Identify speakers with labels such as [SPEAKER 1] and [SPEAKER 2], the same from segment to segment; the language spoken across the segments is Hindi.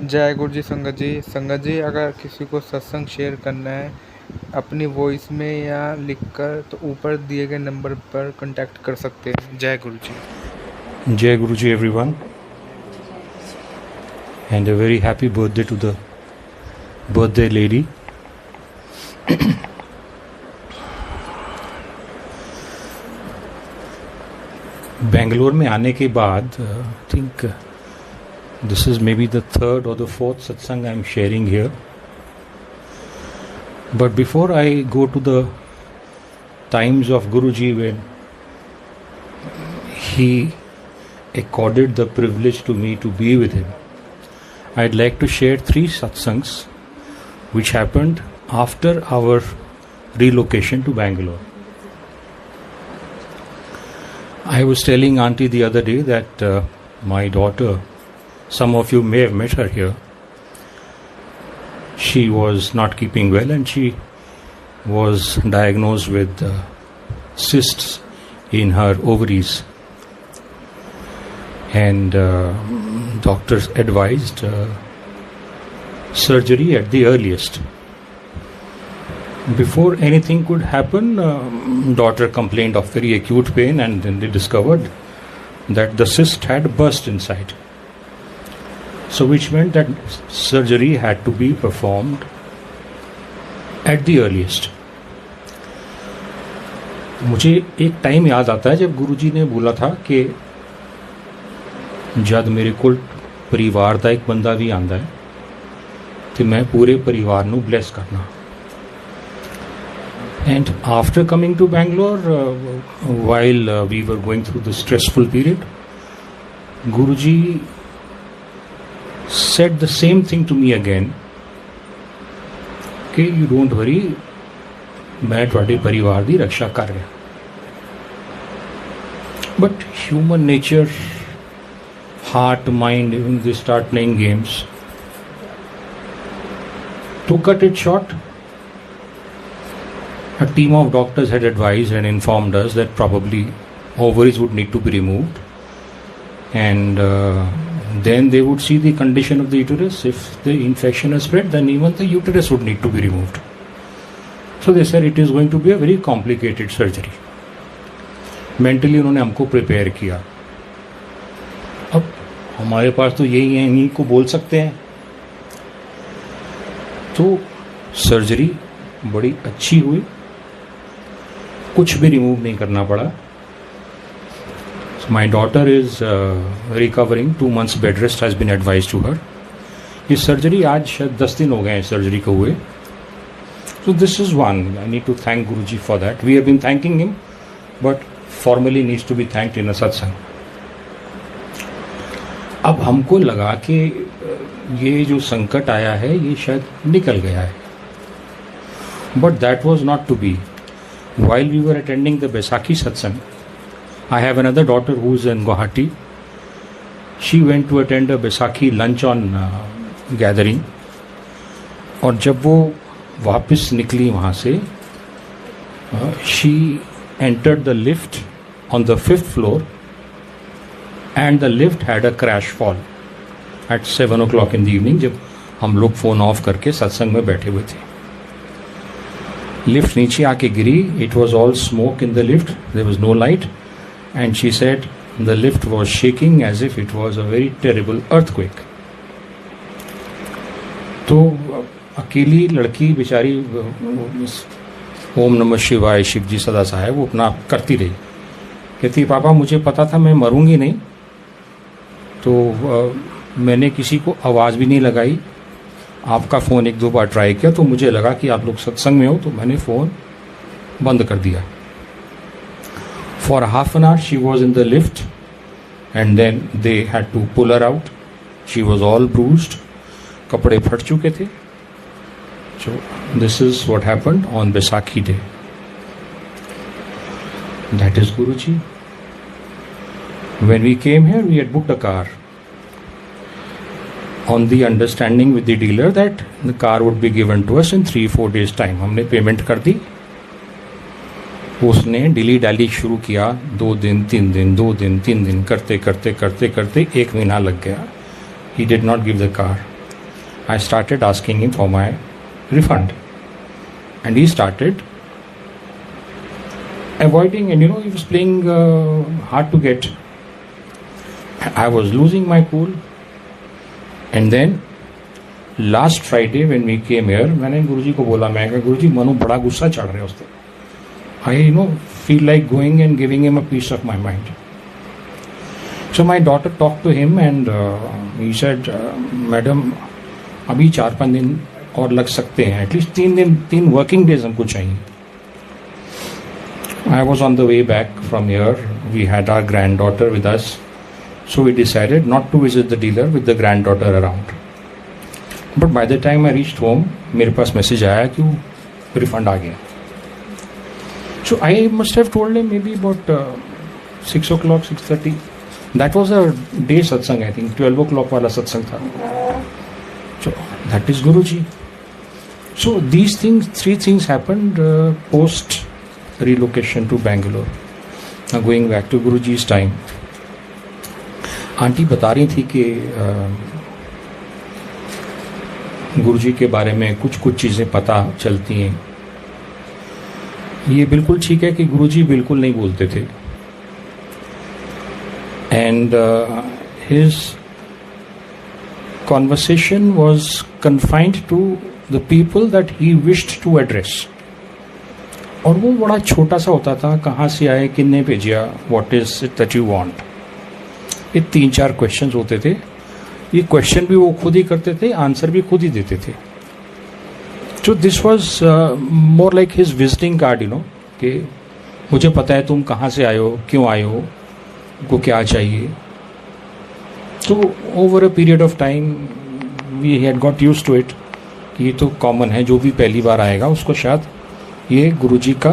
[SPEAKER 1] जय गुरु जी संगत जी। संगत जी, अगर किसी को सत्संग शेयर करना है अपनी वॉइस में या लिखकर तो ऊपर दिए गए नंबर पर कांटेक्ट कर सकते हैं। जय गुरु जी।
[SPEAKER 2] Jai Guruji everyone, and a very happy birthday to the birthday lady. Bangalore में आने के बाद I think this is maybe the third or the fourth satsang I'm sharing here. But before I go to the times of Guruji when he accorded the privilege to me to be with him, I'd like to share 3 satsangs which happened after our relocation to Bangalore. I was telling Auntie the other day that my daughter, some of you may have met her here, she was not keeping well and she was diagnosed with cysts in her ovaries. And doctors advised surgery at the earliest. Before anything could happen, daughter complained of very acute pain, and then they discovered that the cyst had burst inside. So which meant that surgery had to be performed at the earliest. मुझे एक टाइम याद आता है जब गुरुजी ने बोला था कि जद मेरे कोल परिवार का एक बंदा भी आंदा है तो मैं पूरे परिवार नू ब्लेस करना. And after coming to Bangalore, while we were going through the stressful period, Guruji said the same thing to me again. कि you don't worry, मैं ਤੁਹਾਡੇ परिवार ਦੀ रक्षा कर रहा. But human nature, heart, mind, even they start playing games. To cut it short, a team of doctors had advised and informed us that probably ovaries would need to be removed, and then they would see the condition of the uterus. If the infection has spread, then even the uterus would need to be removed. So they said it is going to be a very complicated surgery. Mentally उन्होंने हमको प्रिपेयर किया. अब हमारे पास तो यही है, इन्हीं को बोल सकते हैं. तो सर्जरी बड़ी अच्छी हुई, कुछ भी रिमूव नहीं करना पड़ा. My daughter is recovering, 2 months bed rest has been advise to her. ये सर्जरी आज शायद 10 दिन हो गए हैं सर्जरी को हुए. So this is one, I need to thank Guru ji for that. We have been thanking him, but formally needs to be thanked in a satsang. अब हमको लगा कि ये जो संकट आया है ये शायद निकल गया है, but that was not to be. While we were attending the Baisakhi satsang, I have another daughter who is in Guwahati. She went to attend a Baisakhi lunch on gathering, और जब वो वापस निकली वहाँ से, she entered the lift on the 5th floor, and the lift had a crash fall at 7 o'clock in the evening, जब हम लोग फ़ोन ऑफ करके सत्संग में बैठे हुए थे. लिफ्ट नीचे आके गिरी. It was all smoke in the lift, there was no light, and she said the lift was shaking as if it was a very terrible earthquake. तो अकेली लड़की बेचारी ओम नमः शिवाय शिव जी सदा साहेब वो अपना करती रही. कहती पापा मुझे पता था मैं मरूंगी नहीं, तो मैंने किसी को आवाज़ भी नहीं लगाई. आपका फ़ोन 1-2 बार ट्राई किया तो मुझे लगा कि आप लोग सत्संग में हो, तो मैंने फ़ोन बंद कर दिया. For half an hour she was in the lift, and then they had to pull her out. She was all bruised, कपड़े फट चुके थे. So this is what happened on Baisakhi day. That is Guruji. When we came here, we had booked a car on the understanding with the dealer that the car would be given to us in 3-4 days time. हमने पेमेंट कर दी. उसने डिली डाली शुरू किया. 2 दिन 3 दिन 2 दिन 3 दिन करते करते करते करते 1 महीना लग गया. He did not give the car. I started asking him for my refund, and he started avoiding, and he was playing hard to get. I was losing my cool, and then last Friday when we came here, मैंने गुरुजी को बोला, मैं कहा गुरुजी मनु बड़ा गुस्सा चढ़ रहा है उस दिन. I feel like going and giving him a piece of my mind. So my daughter talked to him and he said, madam अभी 4-5 दिन और लग सकते हैं, एटलीस्ट 3 वर्किंग डेज हमको चाहिए. I was on the way back from here. We had our granddaughter with us, so we decided not to visit the dealer with the granddaughter around. But by the time I reached home, मेरे पास मैसेज आया कि वो रिफंड आ गया. So I must have told him maybe about 6 o'clock, 6:30. That was a day satsang, I think 12 o'clock वाला सत्संग था. So that is Guruji. So these things, 3 things happened post relocation to Bangalore. Now going back to Guruji's time, aunty बता रही थी कि गुरुजी के बारे में कुछ चीज़ें पता चलती हैं. ये बिल्कुल ठीक है कि गुरुजी बिल्कुल नहीं बोलते थे, and his conversation was confined to the people that he wished to address. और वो बड़ा छोटा सा होता था, कहाँ से आए, किन्ने भेजिया, what is it that you want. ये 3-4 क्वेश्चंस होते थे. ये क्वेश्चन भी वो खुद ही करते थे, आंसर भी खुद ही देते थे. So this was more like his visiting card, कि मुझे पता है तुम कहाँ से आए हो, क्यों आए हो, को क्या चाहिए. So over a period of time we had got used to it. ये तो कॉमन है, जो भी पहली बार आएगा उसको शायद ये गुरुजी का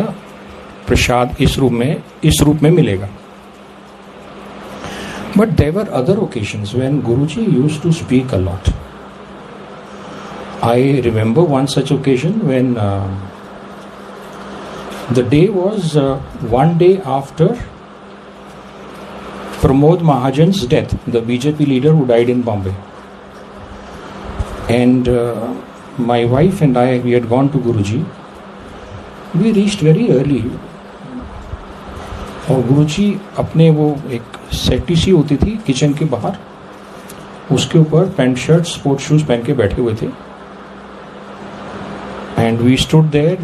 [SPEAKER 2] प्रसाद इस रूप में मिलेगा. But there were other occasions when Guruji used to speak a lot. I remember one such occasion when the day was one day after Pramod Mahajan's death, the BJP leader who died in Bombay. And my wife and I, we had gone to Guruji. We reached very early. और गुरुजी अपने वो एक सेटी सी होती थी किचन के बाहर, उसके ऊपर पैंट शर्ट स्पोर्ट्स शूज पहन के बैठे हुए थे. And we stood there,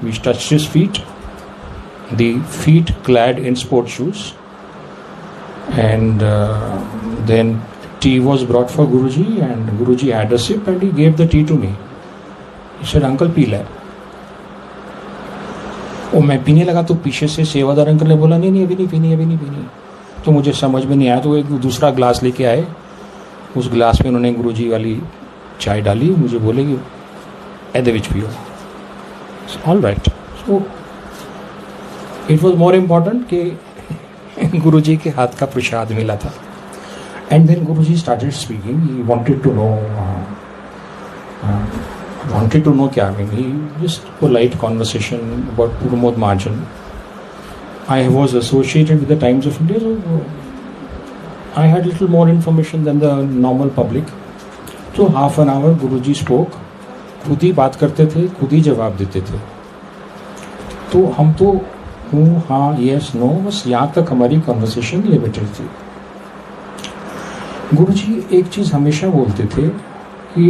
[SPEAKER 2] we touched his feet, the feet clad in sports shoes. And then tea was brought for Guruji, and Guruji had a sip and he gave the tea to me. He said, "Uncle, P ले." और मैं पीने लगा तो पीछे से सेवादार अंकल ने बोला, नहीं अभी नहीं पीनी. तो मुझे समझ में नहीं आया, तो एक दूसरा ग्लास लेके आए. उस ग्लास में उन्होंने गुरुजी वाली चाय डाली, मुझे बोले कि ऐदे विच पियो. All right. So it was more important कि गुरुजी के हाथ का प्रसाद मिला था. And then Guruji started speaking. He wanted to know क्या, I mean, he just polite conversation about Pramod Mahajan. I was associated with the Times of India, so I had little more information than the normal public. So half an hour Guruji spoke. खुद ही बात करते थे, खुद ही जवाब देते थे. तो हम तो हूँ, हाँ, यस, नो, बस यहाँ तक हमारी कन्वर्सेशन लिमिटेड थी. गुरुजी एक चीज़ हमेशा बोलते थे कि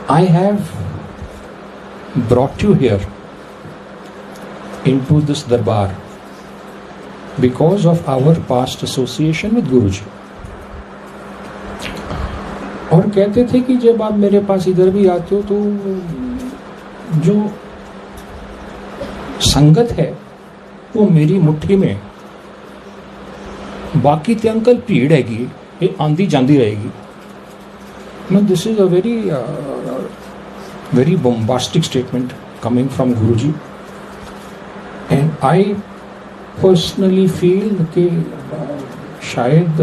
[SPEAKER 2] I have brought you here into this darbar because of our past association with Guruji. और कहते थे कि जब आप मेरे पास इधर भी आते हो तो जो संगत है वो मेरी मुट्ठी में, बाकी ते अंकल भीड़ हैगी, ये आंदी जांदी रहेगी. No, this is a very bombastic statement coming from Guruji, and I personally feel कि शायद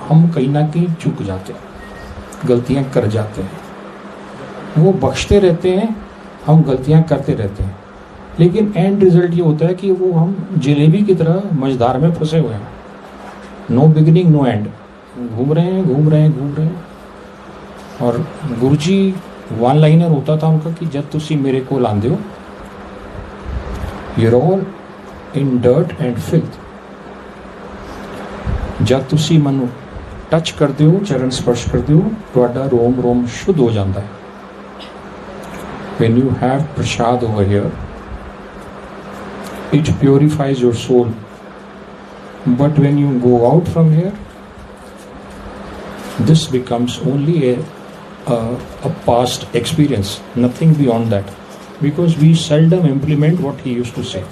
[SPEAKER 2] हम कहीं ना कहीं चूक जाते हैं, गलतियां कर जाते हैं. वो बख्शते रहते हैं, हम गलतियां करते रहते हैं, लेकिन एंड रिजल्ट ये होता है कि वो हम जलेबी की तरह मझधार में फंसे हुए हैं. No beginning no end. घूम रहे हैं। और गुरुजी वन लाइनर होता था उनका कि जब तुसी मेरे को आंदे हो, you're all in dirt and filth, जब तुसी मनु टच करते हो, चरण स्पर्श करते हो, ਤੁਹਾਡਾ रोम शुद्ध हो जाता है। When you have prasad over here, it purifies your soul, but when you go out from here, this becomes only a past experience, nothing beyond that, because we seldom implement what he used to say.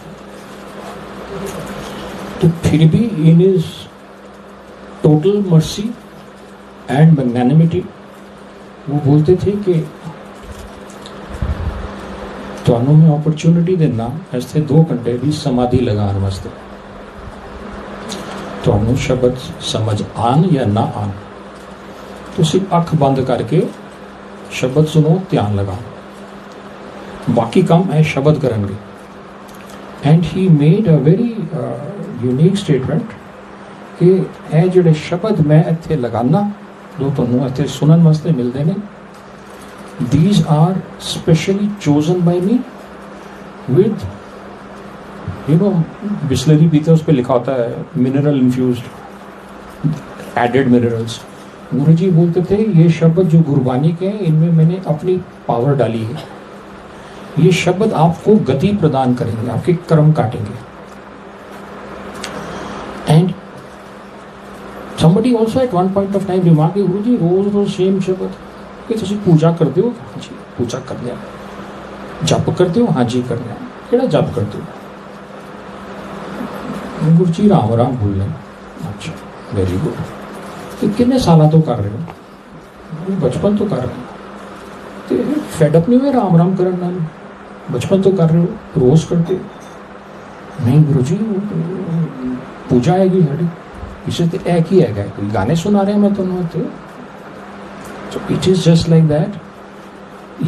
[SPEAKER 2] तो फिर भी in his total mercy and magnanimity वो बोलते थे कि ਤੁਹਾਨੂੰ मैं अपॉर्चुनिटी देना ऐसे 2 घंटे भी समाधि लगाने वास्ते, ਤੁਹਾਨੂੰ शब्द समझ आन या ना आन, ਤੁਸੀਂ ਅੱਖ ਬੰਦ ਕਰਕੇ शब्द सुनो, ध्यान लगाओ, बाकी काम है शब्द करेंगे। And he made a very unique statement कि ਇਹ ਜਿਹੜੇ शब्द मैं ਇੱਥੇ लगाना जो ਤੁਹਾਨੂੰ ਇੱਥੇ सुनन वास्ते मिलते हैं, these are specially chosen by me with, you know, Bisleri पीते उस पर लिखा होता है मिनरल इन्फ्यूज्ड, एडेड मिनरल्स। गुरु जी बोलते थे ये शब्द जो गुरबानी के हैं इनमें मैंने अपनी पावर डाली है, ये शब्द आपको गति प्रदान करेंगे, आपके कर्म काटेंगे। And somebody also at one point of time remarked, Guru ji rose rose same शब्द कि तुसी पूजा करते हो? हाँ जी पूजा कर लिया। जप करते हो? हाँ जी कर लिया। केड़ा जप करते हो? गुरु जी राम राम बोल रहे। अच्छा वेरी गुड। तो कितने साल तो कर रहे हो? बचपन तो कर रहे हो। तो फेडअप नहीं हुए राम राम करन नाल? बचपन तो कर रहे हो, रोज करते हो। नहीं गुरु जी पूजा हैगी साड़ी, इसे तो एक ही है, कोई गाने सुना रहे हैं मैं तो। So it is just like that.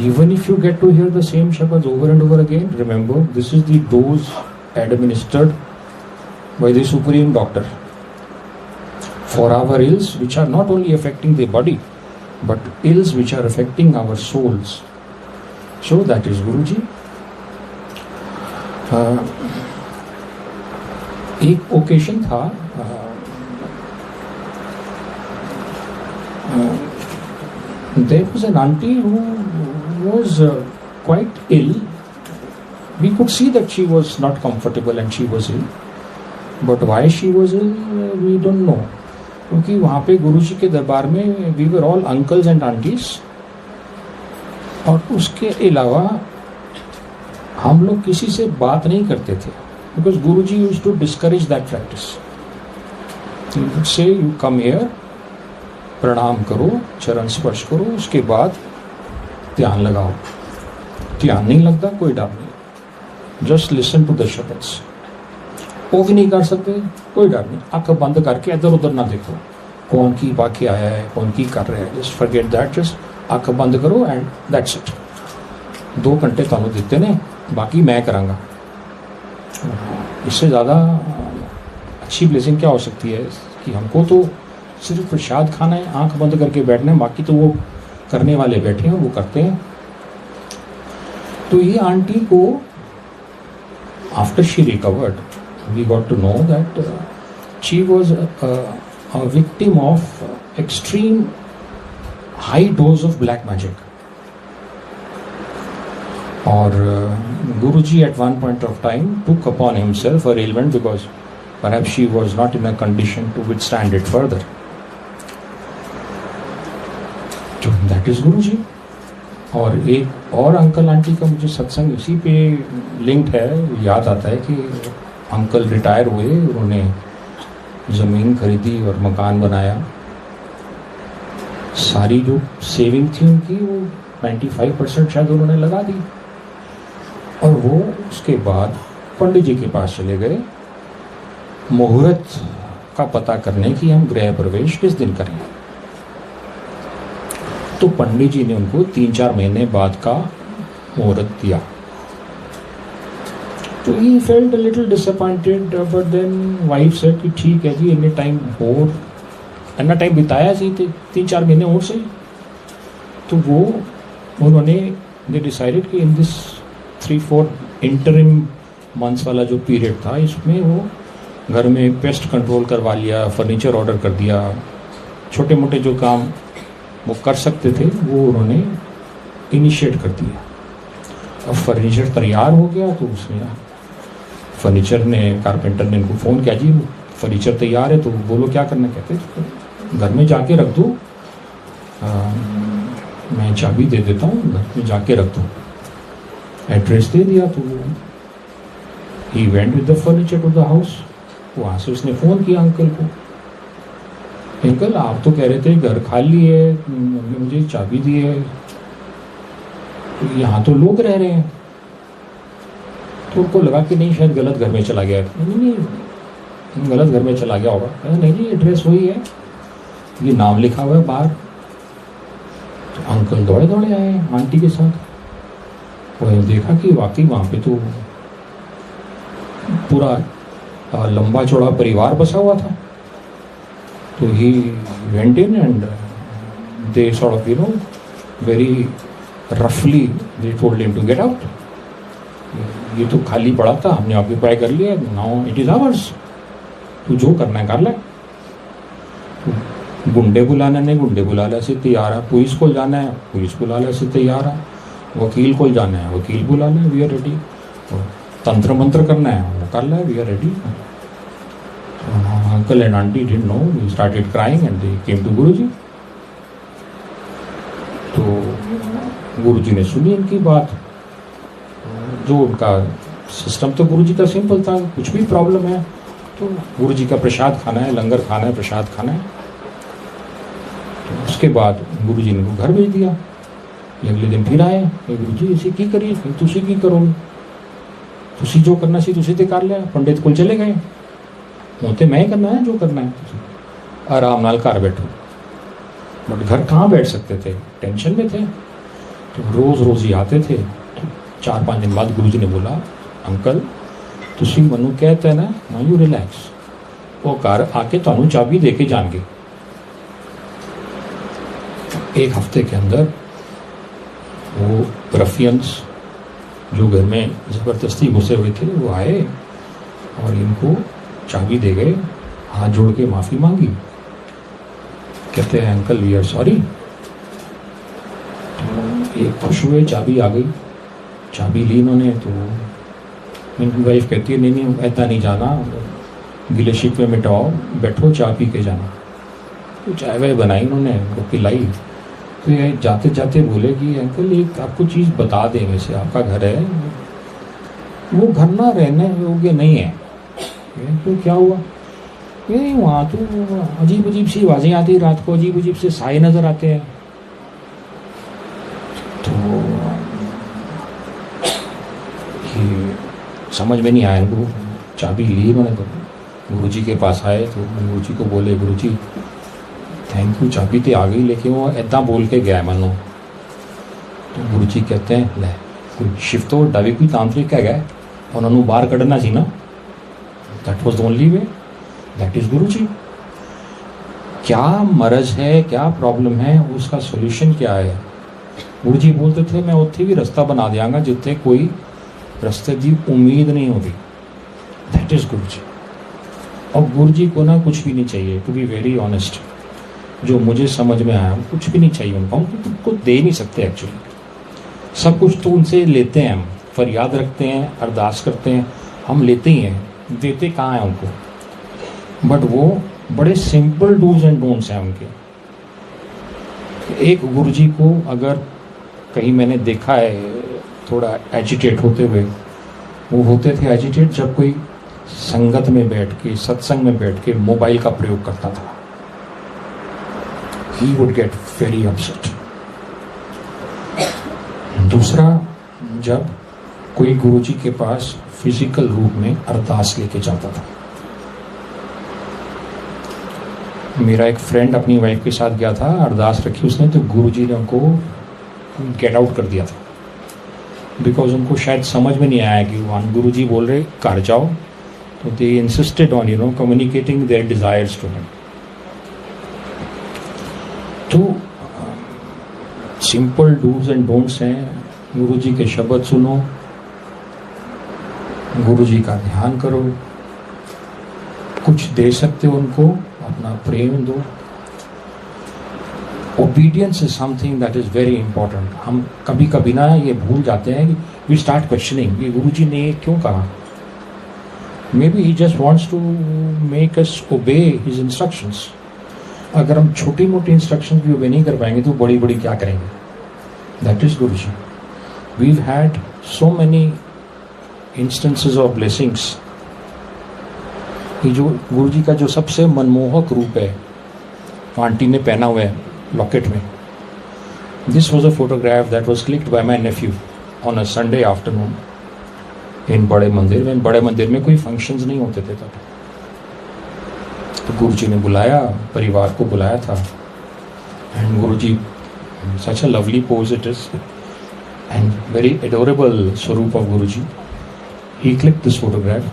[SPEAKER 2] Even if you get to hear the same shabads over and over again, remember this is the dose administered by the supreme doctor for our ills which are not only affecting the body but ills which are affecting our souls. So that is Guruji. एक ओकेशन था, there was an auntie who was quite ill. We could see that she was not comfortable and she was ill. But why she was ill, we don't know. क्योंकि वहाँ पे गुरुजी के दरबार में we were all uncles and aunties, और उसके अलावा हम लोग किसी से बात नहीं करते थे, because Guruji used to discourage that practice. He would say, you come here, प्रणाम करो, चरण स्पर्श करो, उसके बाद ध्यान लगाओ। ध्यान नहीं लगता कोई डर नहीं, जस्ट लिसन टू द शब्द्स। वो भी नहीं कर सकते कोई डर नहीं, आंख बंद करके इधर उधर ना देखो कौन की वाक्य आया है, कौन की कर रहे हैं, जस्ट फॉरगेट दैट, जस्ट आंख बंद करो एंड दैट्स इट। 2 घंटे ਤੁਹਾਨੂੰ ਦਿੱਤੇ ਨੇ, बाकी मैं करांगा। इससे ज़्यादा अच्छी ब्लेसिंग क्या हो सकती है कि हमको तो सिर्फ प्रसाद खाना है, आंख बंद करके बैठना है, बाकी तो वो करने वाले बैठे हैं, वो करते हैं। तो ये आंटी को after she recovered we got to know that she was a victim of extreme high dose of black magic. और Guruji at one point of time took upon himself her ailment because perhaps she was not in a condition to withstand it further. तो दैट इज गुरुजी। और एक और अंकल आंटी का मुझे सत्संग इसी पे लिंक्ड है, याद आता है कि अंकल रिटायर हुए, उन्होंने ज़मीन खरीदी और मकान बनाया। सारी जो सेविंग थी उनकी वो 95% शायद उन्होंने लगा दी, और वो उसके बाद पंडित जी के पास चले गए मुहूर्त का पता करने की हम गृह प्रवेश किस दिन करें। तो पंडित जी ने उनको 3-4 महीने बाद का मुहूर्त दिया। तो he felt a little disappointed, but then wife said कि ठीक है जी, एनी टाइम और अन्ना टाइम बिताया सी 3-4 महीने और सही। तो वो उन्होंने दे डिसाइडेड कि इन दिस 3-4 इंटरिम मंथ्स वाला जो पीरियड था, इसमें वो घर में पेस्ट कंट्रोल करवा लिया, फर्नीचर ऑर्डर कर दिया, छोटे मोटे जो काम वो कर सकते थे वो उन्होंने इनिशिएट कर दिया। अब फर्नीचर तैयार हो गया तो उसने फर्नीचर ने कारपेंटर ने इनको फ़ोन किया, जी फर्नीचर तैयार है तो बोलो क्या करना। कहते घर में जाके रख दो, मैं चाबी दे देता हूँ, घर में जाके रख दो। एड्रेस दे दिया तो he went with the furniture to the house. वहाँ से उसने फ़ोन किया अंकल को, अंकल आप तो कह रहे थे घर खाली है, मुझे चाबी दी है, यहाँ तो लोग रह रहे हैं। तो उनको लगा कि नहीं शायद गलत घर में चला गया। नहीं गलत घर में चला गया होगा। नहीं जी एड्रेस वही है, ये नाम लिखा हुआ है बाहर। तो अंकल दौड़े दौड़े आए आंटी के साथ, और देखा कि वाकई वहाँ पे तो पूरा लंबा चौड़ा परिवार बसा हुआ था। तो he went in and they sort of very रफली they told him to get out. ये तो खाली पड़ा था, हमने ऑक्यूपाई कर लिया, नाउ इट इज आवर्स, तू जो करना है कर ले। गुंडे बुलाने ने गुंडे बुलाने से तैयार है, पुलिस को जाना है पुलिस बुलाने से तैयार है, वकील को जाना है वकील बुला ले, वी आर रेडी। तंत्र मंत्र करना है वो कर ले, we are ready. Uncle and aunty didn't know, we started crying and they came to Guruji. तो गुरुजी ने सुनी इनकी बात। जो उनका सिस्टम तो गुरुजी का सिंपल था, कुछ भी प्रॉब्लम है तो गुरुजी का प्रसाद खाना है, लंगर खाना है, प्रसाद खाना है। तो उसके बाद गुरुजी ने उनको घर भेज दिया। अगले दिन फिर आए, गुरुजी इसे की करिए, तुसी की करोगे, तुसी जो करना सी तुसी ते कर लिया। पंडित को चले गए, होते मैं ही करना है जो करना है, आराम नाल घर बैठो। बट घर कहाँ बैठ सकते थे, टेंशन में थे। तो रोज़ रोज़ ही आते थे। 4-5 दिन बाद गुरुजी ने बोला, अंकल तुसी मनु कहते हैं ना, नाउ यू रिलैक्स, वो घर आके थानू चाबी दे के जाएंगे। एक हफ्ते के अंदर वो रफियंस जो घर में ज़बरदस्ती घुसे हुए थे वो आए और इनको चाबी दे गए, हाथ जोड़ के माफ़ी मांगी। कहते हैं अंकल वी आर सॉरी। तो एक खुश हुए, चाबी आ गई, चाबी ली इन्होंने। तो मेरी वाइफ कहती है नहीं ऐसा नहीं जाना, गिले शिकवे मिटाओ, बैठो चाय पी के जाना। तो चाय वाय बनाई उन्होंने, उनको पिलाई। तो ये जाते जाते बोले कि अंकल एक आपको चीज़ बता दें, वैसे आपका घर है वो घर ना रहने योग्य नहीं है। तो क्या हुआ, ये वहाँ तो अजीब अजीब सी आवाज़ें आती है रात को, अजीब अजीब से साए नज़र आते हैं। तो समझ में नहीं आया इनको, चाबी ली उन्होंने। तो गुरुजी के पास आए तो गुरुजी को बोले, गुरुजी थैंक यू चाबी तो आ गई, लेकिन वो ऐदा बोल के गया मनो। तो गुरुजी कहते हैं ले कोई शिफ्ट हो डावी कोई तांत्रिक है, उन्होंने बाहर कढ़ना सी ना, that was the only way, that is Guruji. क्या मरज है, क्या प्रॉब्लम है, उसका सोल्यूशन क्या है। गुरुजी बोलते थे मैं उत्थे भी रास्ता बना देंगा जितने कोई रास्ते की उम्मीद नहीं होगी, दैट इज गुरुजी। और गुरुजी को ना कुछ भी नहीं चाहिए, टू बी वेरी ऑनेस्ट। जो मुझे समझ में आया कुछ भी नहीं चाहिए उनको दे नहीं सकते एक्चुअली। सब कुछ तो उनसे लेते हैं हम, फरियाद रखते हैं, अरदास करते हैं, हम लेते ही हैं, देते कहाँ हैं उनको। बट वो बड़े सिंपल डूज एंड डोंट्स हैं उनके। एक गुरुजी को अगर कहीं मैंने देखा है थोड़ा एजिटेट होते हुए, वो होते थे एजिटेट जब कोई संगत में बैठ के, सत्संग में बैठ के मोबाइल का प्रयोग करता था। He would get very upset. दूसरा, जब कोई गुरुजी के पास फिजिकल रूप में अरदास लेके जाता था। मेरा एक फ्रेंड अपनी वाइफ के साथ गया था, अरदास रखी उसने, तो गुरुजी ने उनको गेट आउट कर दिया था। बिकॉज उनको शायद समझ में नहीं आया कि वन गुरुजी बोल रहे घर जाओ, तो they insisted on communicating their desires to him. तो सिंपल डूज एंड डोंट्स हैं, गुरु जी के शब्द सुनो, गुरु जी का ध्यान करो, कुछ दे सकते हो उनको, अपना प्रेम दो। Obedience is something that is very important. हम कभी कभी ना ये भूल जाते हैं कि वी स्टार्ट क्वेश्चनिंग ये गुरु जी ने ये क्यों कहा। Maybe he just wants to make us obey his instructions. अगर हम छोटी मोटी इंस्ट्रक्शन भी ओबे नहीं कर पाएंगे तो बड़ी बड़ी क्या करेंगे। That is Guru ji. We've had so many instances of blessings. ये जो गुरु जी का जो सबसे मनमोहक रूप है आंटी ने पहना हुआ है लॉकेट में, this was a photograph that was clicked by my nephew on a Sunday afternoon in बड़े मंदिर में। बड़े मंदिर में कोई फंक्शंस नहीं होते थे तब, तो गुरु जी ने बुलाया, परिवार को बुलाया था। And Guru ji, such a lovely pose it is and very adorable swaroop of Guru ji. He click this photograph.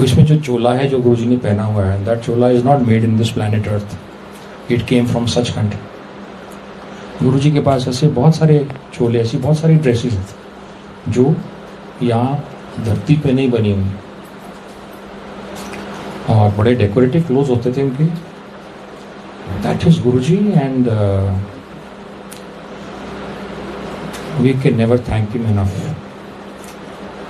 [SPEAKER 2] इसमें जो चोला है जो गुरु जी ने पहना हुआ है, that Chola is not made in this planet earth, it came from Sachkhand. गुरु जी के पास ऐसे बहुत सारे चोले, ऐसी बहुत सारी ड्रेसेस हैं जो यहाँ धरती पे नहीं बनी हुई, और बड़े डेकोरेटिव क्लोथ होते थे उनके। That is Guru ji and we can never thank him enough.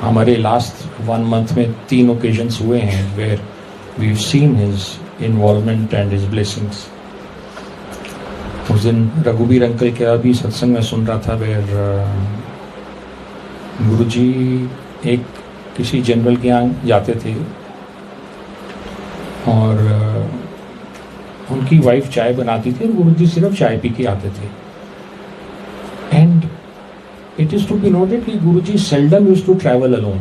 [SPEAKER 2] हमारे लास्ट 1 मंथ में 3 ओकेजन्स हुए हैं where we have seen his involvement and his blessings. उस दिन रघुबीर अंकल का भी सत्संग में सुन रहा था वेयर गुरु जी एक किसी जनरल के यहाँ जाते थे और उनकी वाइफ चाय बनाती थी और गुरु जी सिर्फ चाय पी के आते थे। And it is to be noted कि Guru ji seldom use to travel alone.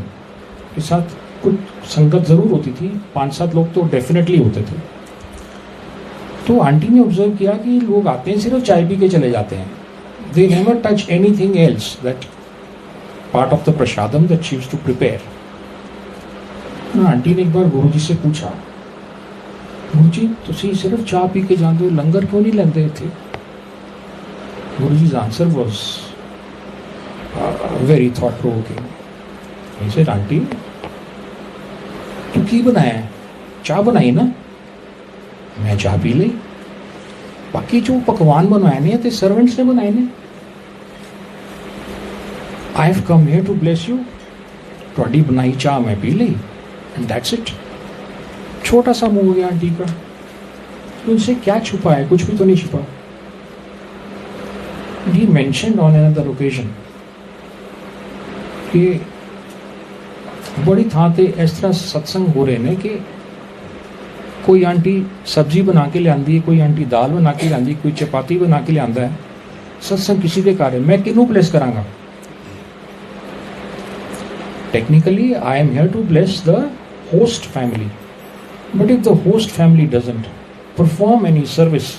[SPEAKER 2] के साथ कुछ संगत ज़रूर होती थी, 5-7 लोग तो डेफिनेटली होते थे। तो आंटी ने ऑब्जर्व किया कि लोग आते हैं सिर्फ चाय पी के चले जाते हैं, they never touch anything else that part of the prasadam that she used to prepare. Aunty ने एक बार गुरु जी से पूछा, गुरु जी तुसी सिर्फ चाय पी के जाते हो, लंगर क्यों नहीं लेंदे थे? Guru ji's answer was very thought provoking. ऐसे आंटी तू की बनाया है? चाय बनाई ना, मैं चाह पी ली, बाकी जो पकवान बनवाए ने ते सर्वेंट्स ने बनाए ने। I have come here to bless you, थोड़ी बनाई चाह मैं पी ली एंड दैट्स इट। छोटा सा मुंह हो गया आंटी का, तो उनसे क्या छुपा है? कुछ भी तो नहीं छुपा। ही मेंशन्ड ऑन अनदर ओकेजन कि बड़ी थां ते इस तरह सत्संग हो रहे ने कि कोई आंटी सब्जी बना के लियांदी है, कोई आंटी दाल बना के लियांदी, कोई चपाती बना के लियांदा है। सत्संग किसी के घर है, मैं किनू ब्लेस करांगा? Technically I am here to bless the host family, but if the host family doesn't perform any service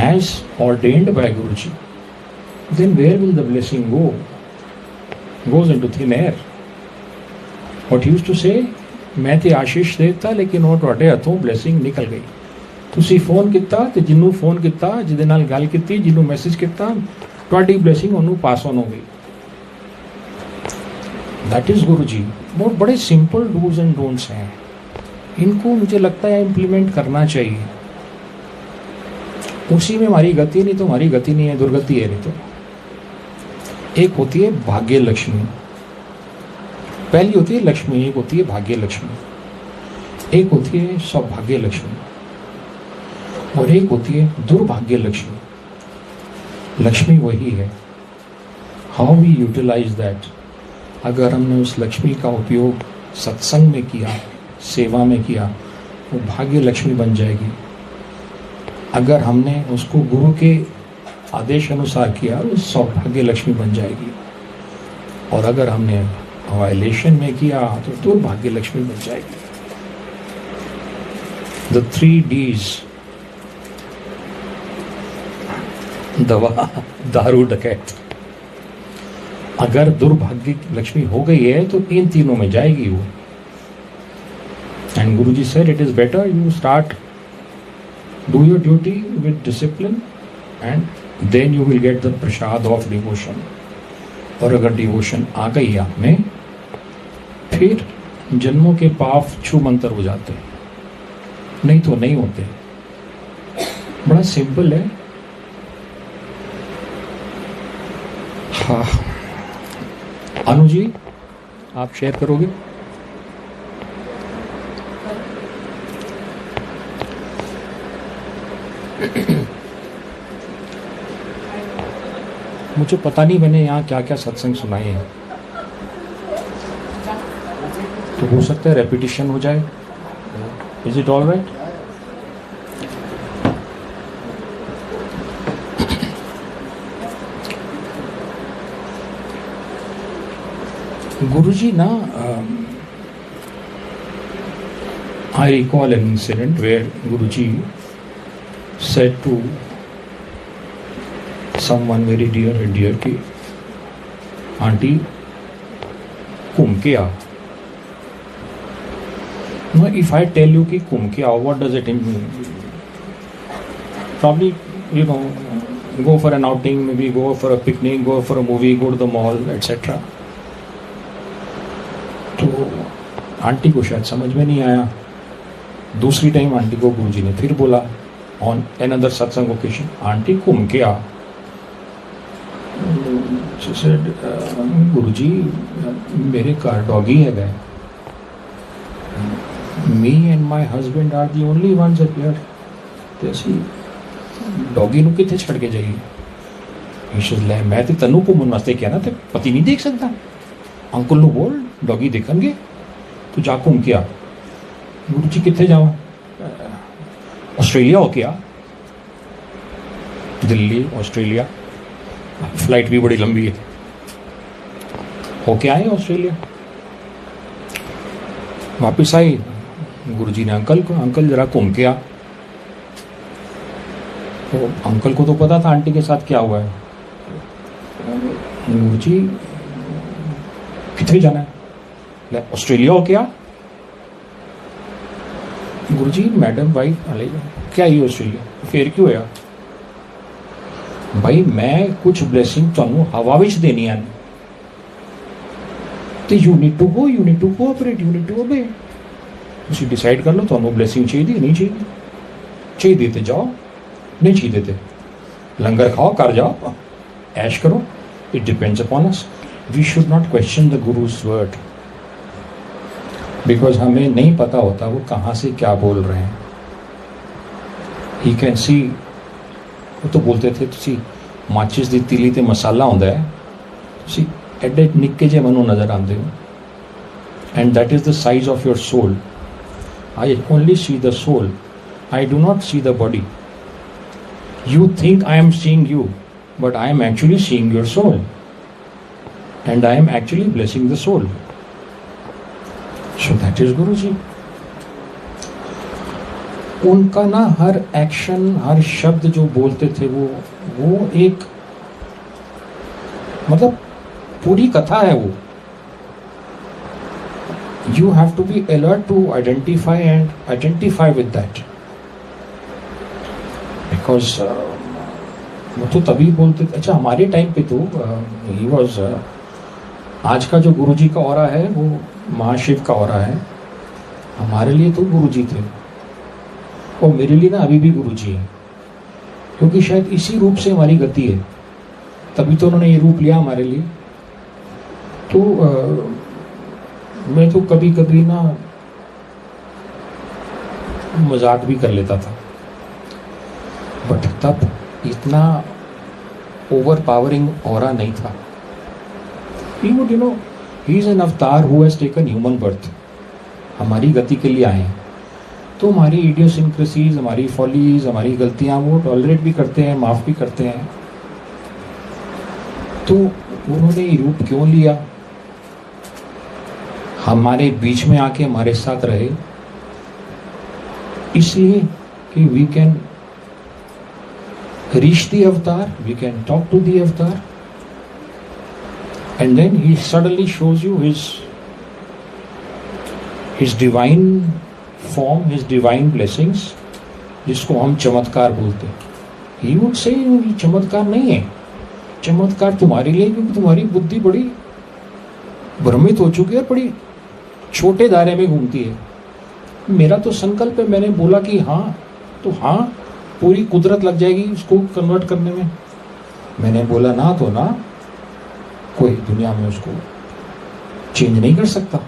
[SPEAKER 2] as ordained by Guruji, then where will the blessing go? Goes into thin air. What he used to say, मैं ते आशीष देता लेकिन वो ਤੁਹਾਡੇ ਹੱਥੋਂ blessing ਨਿਕਲ ਗਈ। ਤੁਸੀਂ ਫੋਨ ਕੀਤਾ ਤੇ ਜਿੰਨੂੰ ਫੋਨ ਕੀਤਾ, ਜਿਹਦੇ ਨਾਲ ਗੱਲ ਕੀਤੀ, ਜਿਹਨੂੰ ਮੈਸੇਜ ਕੀਤਾ, ਤੁਹਾਡੀ blessing ਉਹਨੂੰ ਪਾਸ ਔਨ ਹੋ ਗਈ। That is Guruji। बहुत बड़े simple do's and don'ts हैं, इनको मुझे लगता है implement करना चाहिए। उसी में हमारी गति नहीं तो हमारी गति नहीं है, दुर्गति है। नहीं तो एक होती है भाग्य लक्ष्मी, पहली होती है लक्ष्मी, एक होती है भाग्य लक्ष्मी, एक होती है सौभाग्य लक्ष्मी और एक होती है दुर्भाग्य लक्ष्मी। लक्ष्मी वही है, हाउ वी यूटिलाइज दैट। अगर हमने उस लक्ष्मी का उपयोग सत्संग में किया, सेवा में किया, वो भाग्य लक्ष्मी बन जाएगी। अगर हमने उसको गुरु के आदेश अनुसार किया, वो सौभाग्य लक्ष्मी बन जाएगी। और अगर हमने वायलेशन में किया तो दुर्भाग्य लक्ष्मी बन जाएगी। द 3 Ds, दवा, दारू, डकैत। अगर दुर्भाग्य लक्ष्मी हो गई है तो इन तीनों में जाएगी वो। And Guru ji said it is better you start Do your duty with discipline and then you will get the prasad of devotion. और अगर डिवोशन आ गई आप में, फिर जन्मों के पाप छू मंतर हो जाते हैं, नहीं तो नहीं होते। बड़ा सिंपल है। हाँ, अनु जी आप शेयर करोगे? मुझे पता नहीं मैंने यहाँ क्या क्या सत्संग सुनाए हैं, तो हो सकता है रेपिटेशन हो जाए। Is it all right? Guruji ना, I recall an incident where Guruji said to someone very dear and dear ki, auntie, घूम के आ। Now, if I tell you कि घूम के आओ, what does it mean? Probably, you know, go for an outing, maybe go for a picnic, go for a movie, go to the mall, etc. तो आंटी को शायद समझ में नहीं आया। दूसरी टाइम आंटी को गुरुजी ने फिर बोला ऑन अनदर सत्संग ओकेशन, आंटी घूम के आ। She said, गुरुजी मेरे घर डॉगी है गए, me and my husband are the only ones up here, ਤੇ ਅਸੀਂ ਡੌਗੀ ਨੂੰ ਕਿੱਥੇ ਛੱਡ ਕੇ ਜਾਈਏ? ਈਸ਼ਵਰ ਲੈ, ਮੈਂ ਤੇ ਤੈਨੂੰ ਘੁੰਮਣ ਵਾਸਤੇ ਕਿਹਾ ਨਾ, ਤੇ ਪਤੀ ਨਹੀਂ ਦੇਖ ਸਕਦਾ? ਅੰਕਲ ਨੂੰ ਬੋਲ ਡੌਗੀ ਦੇਖਣਗੇ, ਤੂੰ ਜਾ ਘੁੰਮ ਕੇ ਆ। ਗੁਰੂ ਜੀ ਕਿੱਥੇ ਜਾਵਾਂ? ਆਸਟ੍ਰੇਲੀਆ ਹੋ ਕੇ ਆ। दिल्ली ऑस्ट्रेलिया, फ्लाइट भी बड़ी लंबी है, होके आए ऑस्ट्रेलिया। वापस आई, गुरुजी ने अंकल जरा घूम के आ। तो अंकल को तो पता था आंटी के साथ क्या हुआ है। गुरुजी कितने जाना है? ऑस्ट्रेलिया हो क्या? गुरुजी मैडम भाई क्या ही ऑस्ट्रेलिया फिर क्यों होया? भाई मैं कुछ ब्लेसिंग ਤੁਹਾਨੂੰ ਹਵਾ ਵਿੱਚ ਦੇਣੀਆਂ ਨੇ, ਤੇ you need to go, you need to cooperate, you need to obey. ਤੁਸੀਂ ਡਿਸਾਈਡ ਕਰ ਲਓ ਤੁਹਾਨੂੰ ਬਲੇਸਿੰਗ ਚਾਹੀਦੀ ਹੈ, ਨਹੀਂ ਚਾਹੀਦੀ। ਚਾਹੀਦੀ ਤੇ ਜਾਓ, नहीं चाहिए थे लंगर खाओ, कर जाओ, ऐश करो। It depends upon us. We should not question the Guru's word, because हमें नहीं पता होता वो कहाँ से क्या बोल रहे हैं। ही कैन सी, वो तो बोलते थे तुसी माचिस दी तीली ते मसाला होंदा है, तुसी एडे निक्के जे मनु नज़र आते हो, and that is the size of your soul. I only see the soul, I do not see the body. You think I am seeing you, but I am actually seeing your soul, and I am actually blessing the soul. So that is Guruji. उनका ना हर एक्शन, हर शब्द जो बोलते थे वो एक मतलब पूरी कथा है वो। You have to be alert to identify with that. Because वो तो तभी बोलते थे। अच्छा, हमारे टाइम पे तो ही वॉज, आज का जो गुरुजी का ऑरा है वो महाशिव का ऑरा है। हमारे लिए तो गुरुजी थे, और मेरे लिए ना अभी भी गुरुजी है, क्योंकि शायद इसी रूप से हमारी गति है, तभी तो उन्होंने ये रूप लिया हमारे लिए। तो मैं तो कभी कभी ना मजाक भी कर लेता था, बट तब इतना ओवर पावरिंग ऑरा नहीं था। He would, you know, he is an avatar who has taken human birth। हमारी गति के लिए आए हैं, तो हमारी इडियोसिंक्रेसीज, हमारी फॉलीज, हमारी गलतियां वो टॉलरेट भी करते हैं, माफ़ भी करते हैं। तो उन्होंने ये रूप क्यों लिया? हमारे बीच में आके हमारे साथ रहे, इसलिए कि we can reach the avatar, we can talk to the avatar, and then he suddenly shows you his divine form, his divine blessings, जिसको हम चमत्कार बोलते हैं, ही वुड से ये चमत्कार नहीं है, चमत्कार तुम्हारे लिए, क्योंकि तुम्हारी बुद्धि बड़ी भ्रमित हो चुकी है, बड़ी छोटे दायरे में घूमती है। मेरा तो संकल्प है, मैंने बोला कि हाँ, तो हाँ, पूरी कुदरत लग जाएगी उसको कन्वर्ट करने में। मैंने बोला ना, तो ना, कोई दुनिया में उसको चेंज नहीं कर सकता।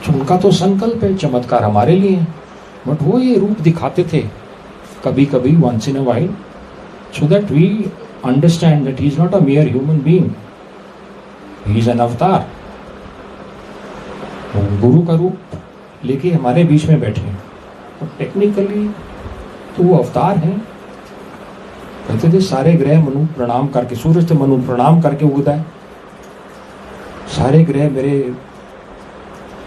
[SPEAKER 2] तो उनका तो संकल्प है, चमत्कार हमारे लिए है, बट वो ये रूप दिखाते थे कभी कभी, once in a while, so that we understand that he is not a mere human being, he is an avatar. गुरु का रूप लेके हमारे बीच में बैठे हैं, और टेक्निकली तो वो अवतार हैं। कहते थे सारे ग्रह मनु प्रणाम करके, सूरज तो मनु प्रणाम करके उगता है, सारे ग्रह मेरे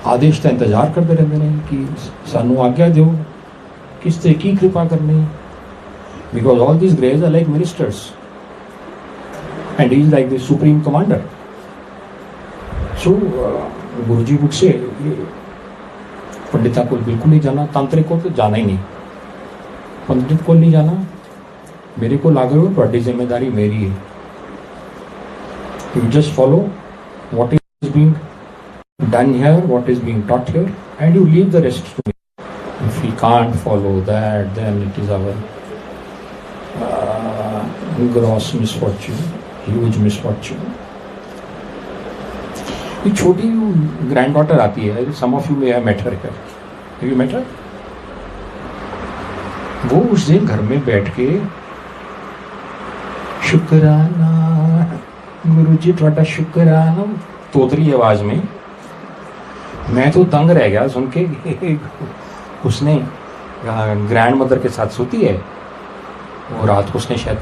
[SPEAKER 2] आदेश का इंतजार करते रहते हैं कि सानू आज्ञा दो, किस तरह की कृपा करनी है, बिकॉज ऑल दीज ग्रहs are like ministers and he is like the supreme commander. So Guru ji book से पंडिता को बिल्कुल नहीं जाना, तांत्रिक को तो जाना ही नहीं, पंडित को नहीं जाना, मेरे को लागे हुए बड़ी जिम्मेदारी मेरी है। You just follow what is being done here, what is being taught here, and you leave the rest to me. If we can't follow that, then it is our gross misfortune, huge misfortune. एक छोटी ग्रैंड डॉटर आती है, some of you may have met her here, have you met her? वो उस दिन घर में बैठ के शुक्राना गुरुजी थोड़ा शुक्राना, तोतरी आवाज में। मैं तो दंग रह गया सुन के। उसने ग्रैंड मदर के साथ सोती है, और रात को उसने शायद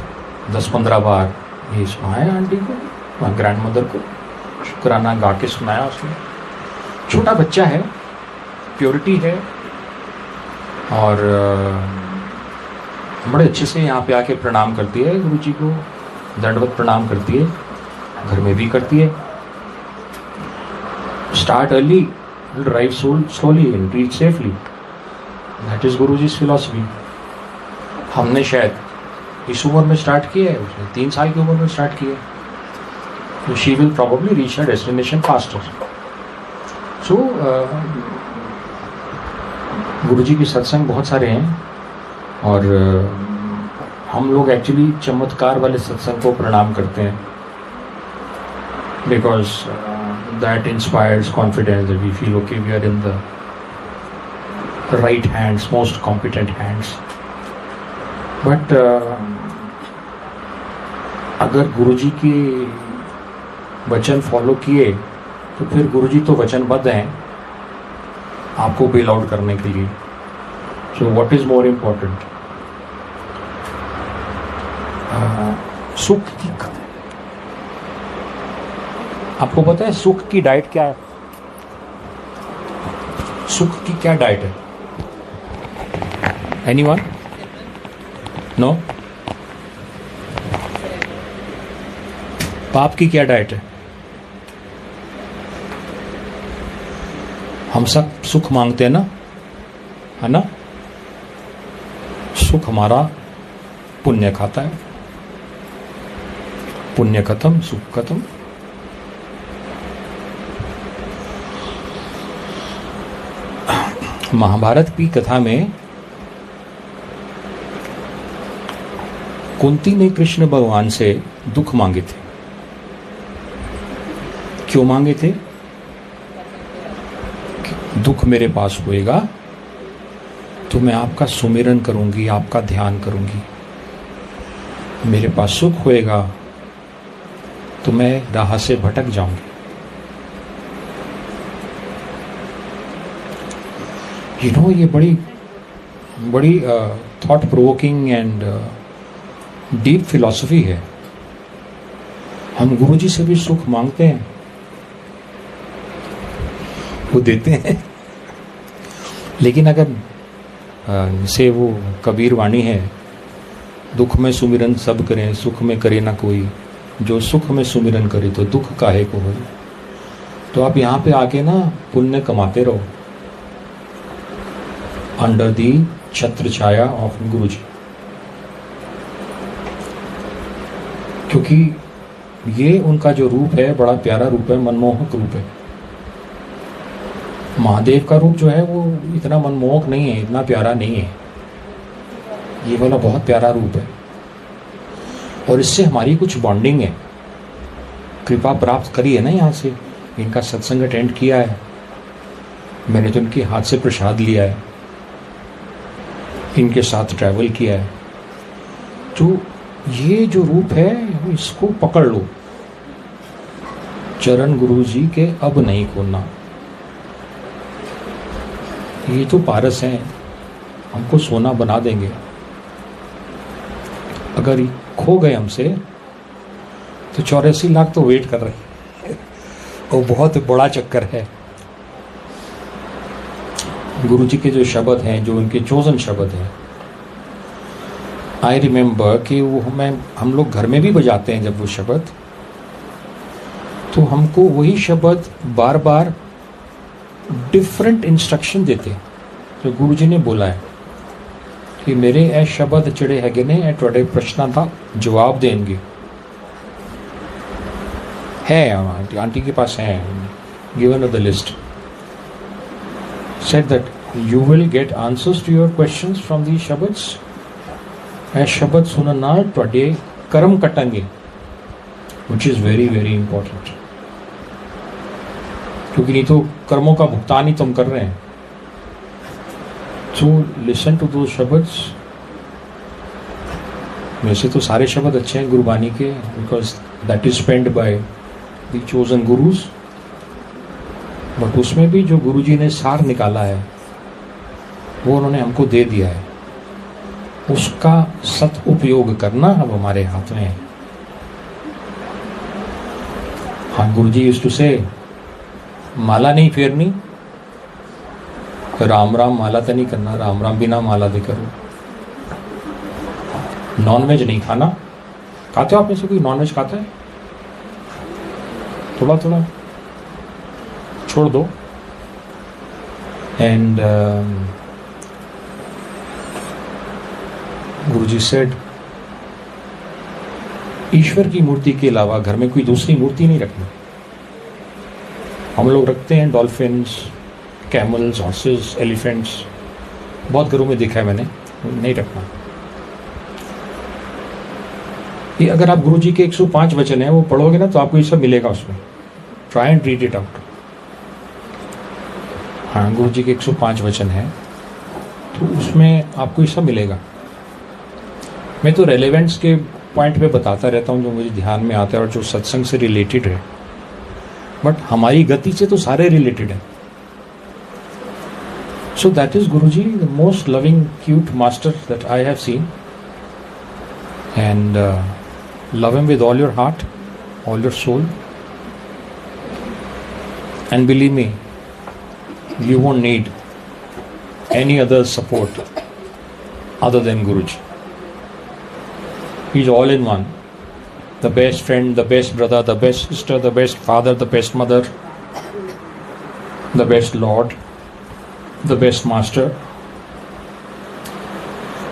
[SPEAKER 2] 10-15 बार ये सुनाया आंटी को, ग्रैंड मदर को शुक्राना गा के सुनाया उसने। छोटा बच्चा है, प्योरिटी है, और बड़े अच्छे से यहाँ पे आके प्रणाम करती है गुरु जी को, दंडवत प्रणाम करती है, घर में भी करती है। Start early, drive slowly and reach safely, that is Guru जी's philosophy. हमने शायद इस उम्र में स्टार्ट किया है, उसने 3 साल की उम्र में स्टार्ट किया है, तो she will probably reach her destination faster. So Guru ji के सत्संग बहुत सारे हैं, और हम लोग एक्चुअली चमत्कार वाले सत्संग को प्रणाम करते हैं, because that inspires confidence, we feel okay we are in the right hands, most competent hands. But अगर गुरुजी के वचन फॉलो किए, तो फिर गुरुजी तो वचनबद्ध हैं आपको बेल आउट करने के लिए। So what is more important? सुख की, आपको पता है सुख की डाइट क्या है? सुख की क्या डाइट है? एनीवन? नो? पाप की क्या डाइट है? हम सब सुख मांगते हैं ना, है ना? सुख हमारा पुण्य खाता है, पुण्य खत्म, सुख खत्म। महाभारत की कथा में कुंती ने कृष्ण भगवान से दुख मांगे थे। क्यों मांगे थे? दुख मेरे पास होएगा तो मैं आपका सुमिरन करूंगी, आपका ध्यान करूंगी। मेरे पास सुख होएगा तो मैं राह से भटक जाऊंगी। यू नो, ये बड़ी thought provoking and deep philosophy है। हम गुरुजी से भी सुख मांगते हैं, वो देते हैं, लेकिन अगर जैसे वो कबीर वाणी है, दुख में सुमिरन सब करें, सुख में करे ना कोई, जो सुख में सुमिरन करे तो दुख काहे को हो। तो आप यहाँ पे आके ना पुण्य कमाते रहो, अंडर दी छत्र छाया ऑफ गुरु जी, क्योंकि ये उनका जो रूप है बड़ा प्यारा रूप है, मनमोहक रूप है। महादेव का रूप जो है वो इतना मनमोहक नहीं है, इतना प्यारा नहीं है, ये वाला बहुत प्यारा रूप है। और इससे हमारी कुछ बॉन्डिंग है, कृपा प्राप्त करी है ना, यहाँ से इनका सत्संग अटेंड किया है, मैंने तो इनके हाथ से प्रसाद लिया है, इनके साथ ट्रैवल किया है, तो ये जो रूप है इसको पकड़ लो। चरण गुरु जी के अब नहीं खोलना। ये तो पारस हैं, हमको सोना बना देंगे। अगर ये खो गए हमसे तो 84 लाख तो वेट कर रहे हैं, वो बहुत बड़ा चक्कर है। गुरु जी के जो शब्द हैं, जो उनके चोजन शब्द हैं, आई रिमेम्बर कि वो हम लोग घर में भी बजाते हैं जब वो शब्द, तो हमको वही शब्द बार बार डिफरेंट इंस्ट्रक्शन देते हैं। जो गुरु जी ने बोला है कि मेरे ए शब्द चिड़े हैगे ने ए तुहाडे प्रश्नां दा जवाब देंगे। है आंटी के पास है, given the list, said that you will get answers to your questions from these shabads. ਇਹ ਸ਼ਬਦ ਸੁਣਨ ਨਾਲ ਤੁਹਾਡੇ ਕਰਮ ਕਟਾਂਗੇ, which is very very important, क्योंकि नहीं तो कर्मों का भुगतान ही तुम कर रहे हैं। So listen to those शब्द। वैसे तो सारे शब्द अच्छे हैं गुरबानी के, because that is penned by the chosen gurus, but उसमें भी जो गुरुजी ने सार निकाला है वो उन्होंने हमको दे दिया है, उसका सत उपयोग करना अब हमारे हाथ में है। हाँ, गुरुजी यूज्ड टू से माला नहीं फेरनी, राम राम माला तो नहीं करना, राम राम बिना माला दे करो। नॉनवेज नहीं खाना। खाते हो आप में से कोई नॉनवेज खाता है? थोड़ा थोड़ा छोड़ दो। एंड गुरुजी सेड ईश्वर की मूर्ति के अलावा घर में कोई दूसरी मूर्ति नहीं रखनी। हम लोग रखते हैं डॉल्फिन्स, कैमल्स, हॉर्सेस, एलिफेंट्स, बहुत घरों में देखा है मैंने, नहीं रखना। ये अगर आप गुरुजी के 105 वचन है वो पढ़ोगे ना तो आपको ये सब मिलेगा उसमें। Try and read it out. हाँ, गुरु जी के 105 वचन है तो उसमें आपको ये सब मिलेगा। मैं तो रेलेवेंस के पॉइंट पे बताता रहता हूँ जो मुझे ध्यान में आता है और जो सत्संग से रिलेटेड है, बट हमारी गति से तो सारे रिलेटेड है। सो that is Guru ji, the most loving cute master that I have seen, and love him with all your heart, all your soul, and believe me, you won't need any other support other than Guruji. He's all in one. The best friend, the best brother, the best sister, the best father, the best mother, the best Lord, the best master,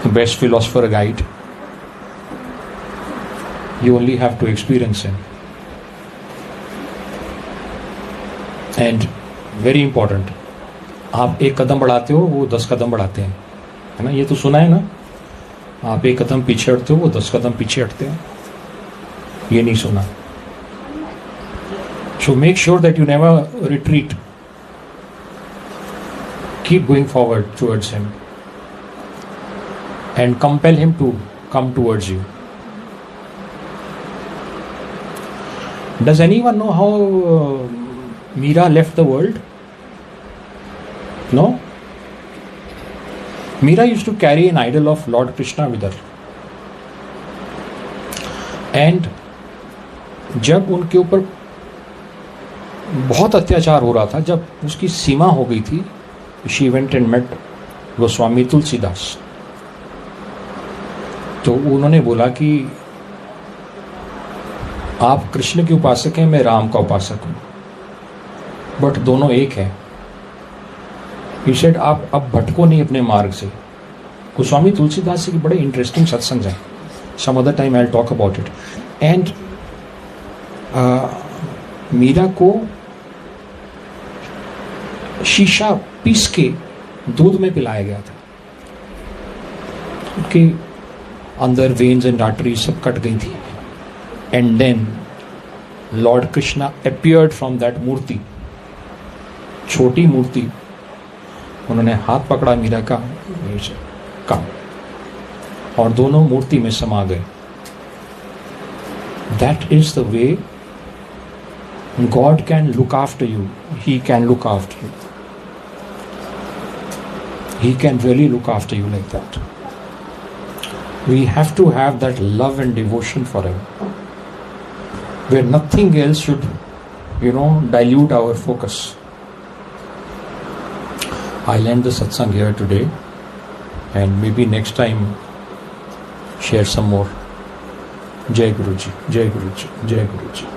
[SPEAKER 2] the best philosopher guide. You only have to experience him. And very important, आप एक कदम बढ़ाते हो वो 10 कदम बढ़ाते हैं, है ना? ये तो सुना है ना, आप एक कदम पीछे हटते हो वो 10 कदम पीछे हटते हैं। ये नहीं सुना। So make sure that you never retreat, keep going forward towards him and compel him to come towards you. Does anyone know how Meera left the world? No? Meera used to carry an idol of Lord Krishna with her. And जब उनके ऊपर बहुत अत्याचार हो रहा था, जब उसकी सीमा हो गई थी, she went and met Goswami Tulsidas. तो उन्होंने बोला कि आप कृष्ण के उपासक हैं, मैं राम का उपासक हूँ, बट दोनों एक है। He said, आप अब भटको नहीं अपने मार्ग से, गोस्वामी तुलसीदास जी के बड़े इंटरेस्टिंग सत्संग हैं. Some other time I will talk about it. And Meera को शीशा पीस के दूध में पिलाया गया था. उनके अंदर वेन्स एंड आर्टरी सब कट गई थी. And then lord Krishna appeared from that murti, छोटी मूर्ति. उन्होंने हाथ पकड़ा मीरा का और दोनों मूर्ति में समा गए. That is the way God can look after you. He can look after you. He can really look after you like that. We have to have that love and devotion for Him, where nothing else should, dilute our focus. I'll end the satsang here today, and maybe next time share some more. Jai Guruji, Jai Guruji, Jai Guruji.